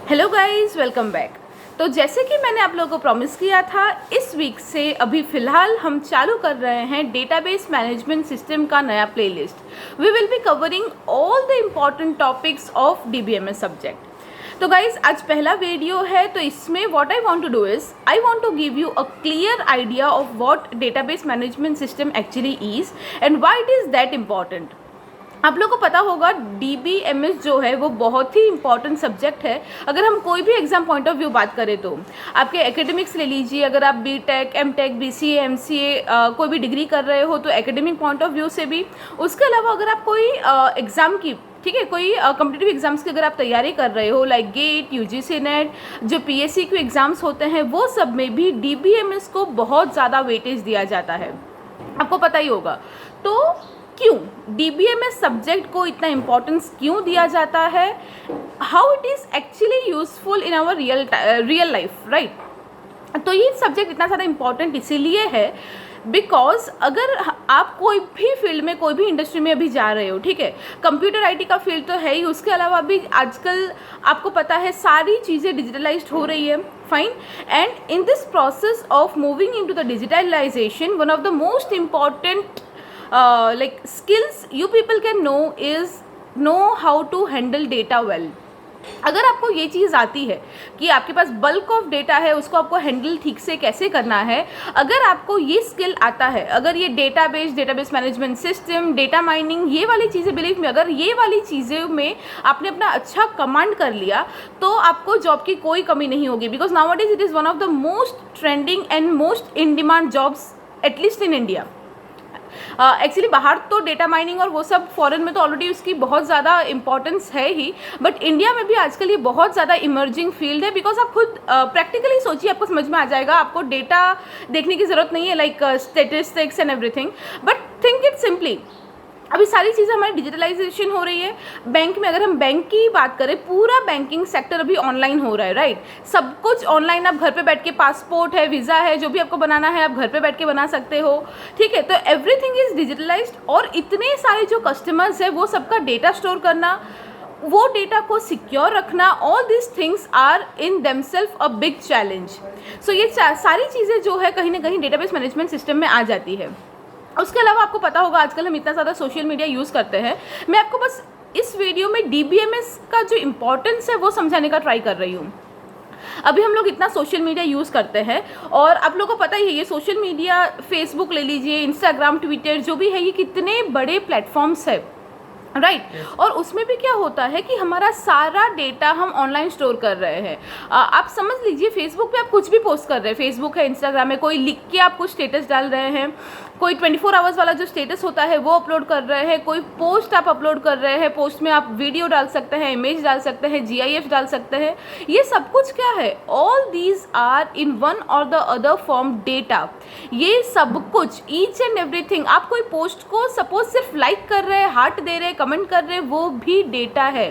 Hello guys, welcome back. तो जैसे कि मैंने आप लोगों को प्रॉमिस किया था, इस वीक से अभी फ़िलहाल हम चालू कर रहे हैं डेटाबेस मैनेजमेंट सिस्टम का नया playlist. We will be covering all the important topics of DBMS subject. तो गाइज आज पहला वीडियो है, तो इसमें what I want to do is I want to give you a clear idea of what database management system actually is and why it is that important. आप लोगों को पता होगा डीबीएमएस जो है वो बहुत ही इंपॉर्टेंट सब्जेक्ट है। अगर हम कोई भी एग्जाम पॉइंट ऑफ व्यू बात करें तो आपके एकेडमिक्स ले लीजिए, अगर आप बीटेक, एमटेक, बीसीए, एमसीए कोई भी डिग्री कर रहे हो तो एकेडमिक पॉइंट ऑफ व्यू से भी। उसके अलावा अगर आप कोई एग्ज़ाम की, ठीक है, कोई कॉम्पिटिटिव एग्जाम्स की अगर आप तैयारी कर रहे हो लाइक गेट, यूजीसी नेट, जो पीएससी के एग्ज़ाम्स होते हैं, वो सब में भी डीबीएमएस को बहुत ज़्यादा वेटेज दिया जाता है, आपको पता ही होगा। तो क्यों डीबीएमएस सब्जेक्ट को इतना इम्पोर्टेंस क्यों दिया जाता है, how it is actually useful in our real life, right. तो ये सब्जेक्ट इतना ज़्यादा इम्पॉर्टेंट इसीलिए है बिकॉज अगर आप कोई भी फील्ड में, कोई भी इंडस्ट्री में अभी जा रहे हो, ठीक है, कंप्यूटर आईटी का फील्ड तो है ही, उसके अलावा भी आजकल आपको पता है सारी चीज़ें डिजिटलाइज्ड हो रही है, fine. And in this process of moving into the digitalisation, one of the most important like skills you people can know how to handle data well। अगर आपको ये चीज़ आती है कि आपके पास बल्क ऑफ डेटा है, उसको आपको हैंडल ठीक से कैसे करना है, अगर आपको ये स्किल आता है, अगर ये database management system, data mining, ये वाली चीज़ें, बिलीव में अगर ये वाली चीज़ें में आपने अपना अच्छा कमांड कर लिया तो आपको जॉब की कोई कमी नहीं होगी। Because nowadays it is one of the most trending and most in demand jobs, at least in India. Actually बाहर तो डेटा माइनिंग और वो सब फॉरेन में तो ऑलरेडी उसकी बहुत ज़्यादा इंपॉर्टेंस है ही, बट इंडिया में भी आजकल ये बहुत ज़्यादा इमर्जिंग फील्ड है। बिकॉज आप खुद प्रैक्टिकली सोचिए, आपको समझ में आ जाएगा, आपको डेटा देखने की ज़रूरत नहीं है like statistics and everything, but think it simply. अभी सारी चीज़ें हमारी डिजिटलाइजेशन हो रही है। बैंक में अगर हम बैंक की बात करें, पूरा बैंकिंग सेक्टर अभी ऑनलाइन हो रहा है, राइट। सब कुछ ऑनलाइन, आप घर पे बैठ के पासपोर्ट है, वीज़ा है, जो भी आपको बनाना है आप घर पे बैठ के बना सकते हो, ठीक है। तो एवरीथिंग इज़ डिजिटलाइज्ड और इतने सारे जो कस्टमर्स है वो सबका डेटा स्टोर करना, वो डेटा को सिक्योर रखना, all this things are in themself a big challenge. So ये सारी चीज़ें जो है कहीं ना कहीं डेटाबेस मैनेजमेंट सिस्टम में आ जाती है। उसके अलावा आपको पता होगा आजकल हम इतना ज़्यादा सोशल मीडिया यूज़ करते हैं। मैं आपको बस इस वीडियो में डीबीएमएस का जो इम्पोर्टेंस है वो समझाने का ट्राई कर रही हूँ। अभी हम लोग इतना सोशल मीडिया यूज़ करते हैं और आप लोगों को पता ही है, ये सोशल मीडिया, फेसबुक ले लीजिए, इंस्टाग्राम, ट्विटर, जो भी है, ये कितने बड़े प्लेटफॉर्म्स है, राइट। और उसमें भी क्या होता है कि हमारा सारा डेटा हम ऑनलाइन स्टोर कर रहे हैं। आप समझ लीजिए, फेसबुक पे आप कुछ भी पोस्ट कर रहे हैं, फेसबुक है, इंस्टाग्राम है, कोई लिख के आप कुछ स्टेटस डाल रहे हैं, कोई 24 आवर्स वाला जो स्टेटस होता है वो अपलोड कर रहे हैं, कोई पोस्ट आप अपलोड कर रहे हैं, पोस्ट में आप वीडियो डाल सकते हैं, इमेज डाल सकते हैं, जीआईएफ डाल सकते हैं। ये सब कुछ क्या है, all these are in one or the other form data. ये सब कुछ, ईच एंड एवरीथिंग, आप कोई पोस्ट को सपोज सिर्फ लाइक कर रहे हैं, हार्ट दे रहे हैं, कमेंट कर रहे हैं, वो भी डेटा है।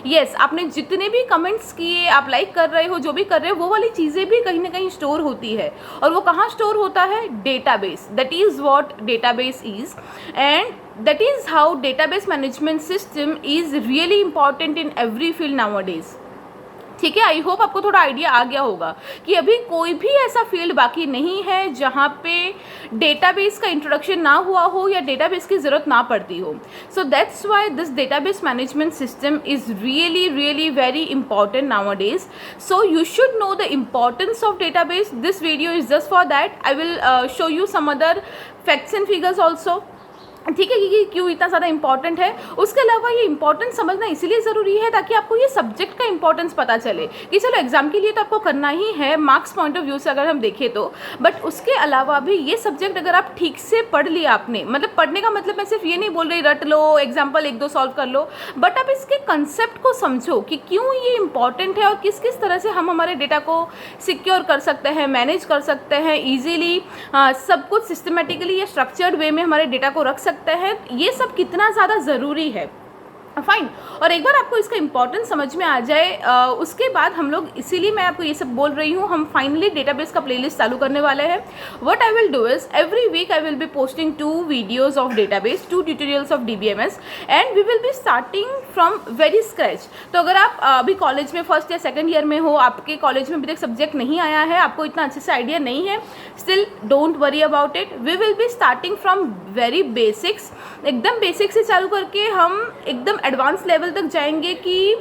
यस, आपने जितने भी कमेंट्स किए, आप लाइक कर रहे हो, जो भी कर रहे हो, वो वाली चीज़ें भी कहीं ना कहीं स्टोर होती है। और वो कहाँ स्टोर होता है, database. That is what database is, and that is how database management system is really important in every field nowadays। ठीक है, आई होप आपको थोड़ा आइडिया आ गया होगा कि अभी कोई भी ऐसा फील्ड बाकी नहीं है जहाँ पे डेटाबेस का इंट्रोडक्शन ना हुआ हो या डेटाबेस की ज़रूरत ना पड़ती हो। So that's why this database management system is really very important nowadays. So you should know the importance of database. This video is just for that. I will show you some other facts and figures also, ठीक है, कि क्यों इतना ज़्यादा important है। उसके अलावा ये इंपॉर्टेंस समझना इसीलिए ज़रूरी है ताकि आपको ये सब्जेक्ट का इंपॉर्टेंस पता चले कि चलो एग्जाम के लिए तो आपको करना ही है, मार्क्स पॉइंट ऑफ व्यू से अगर हम देखें तो, बट उसके अलावा भी ये सब्जेक्ट अगर आप ठीक से पढ़ लिया आपने, मतलब पढ़ने का मतलब मैं सिर्फ ये नहीं बोल रही रट लो, एग्जाम्पल 1-2 सॉल्व कर लो, बट आप इसके कंसेप्ट को समझो कि क्यों ये इंपॉर्टेंट है और किस किस तरह से हम हमारे डेटा को सिक्योर कर सकते हैं, मैनेज कर सकते हैं ईजीली, सब कुछ सिस्टमेटिकली या स्ट्रक्चर्ड वे में हमारे डेटा को रख सकते हैं। ये सब कितना ज़्यादा ज़रूरी है, फाइन। और एक बार आपको इसका इंपॉर्टेंस समझ में आ जाए उसके बाद हम लोग, इसीलिए मैं आपको ये सब बोल रही हूँ, हम फाइनली डेटाबेस का प्लेलिस्ट चालू करने वाले हैं। What I will do is every week I will be posting 2 videos of database, 2 tutorials of DBMS, and we will be starting from very scratch. तो अगर आप अभी कॉलेज में फर्स्ट या सेकेंड ईयर में हो, आपके कॉलेज में अभी तक सब्जेक्ट नहीं आया है, आपको इतना अच्छे से आइडिया नहीं है, still don't worry about it. We will be starting from very basics, एकदम बेसिक से चालू करके हम एकदम एडवांस लेवल तक जाएंगे कि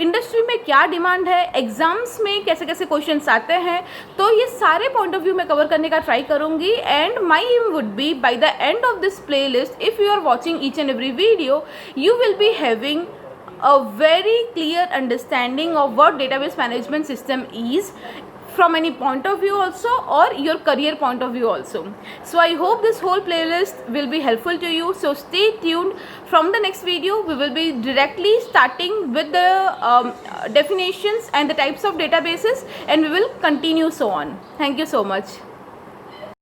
इंडस्ट्री में क्या डिमांड है, एग्जाम्स में कैसे कैसे क्वेश्चंस आते हैं। तो ये सारे पॉइंट ऑफ व्यू में कवर करने का ट्राई करूंगी, and my aim would be by the end of this playlist, if you are watching each and every video, you will be having a very clear understanding of what database management system is from any point of view also, or your career point of view also. So I hope this whole playlist will be helpful to you. So stay tuned. From the next video we will be directly starting with the definitions and the types of databases, and we will continue so on. Thank you so much.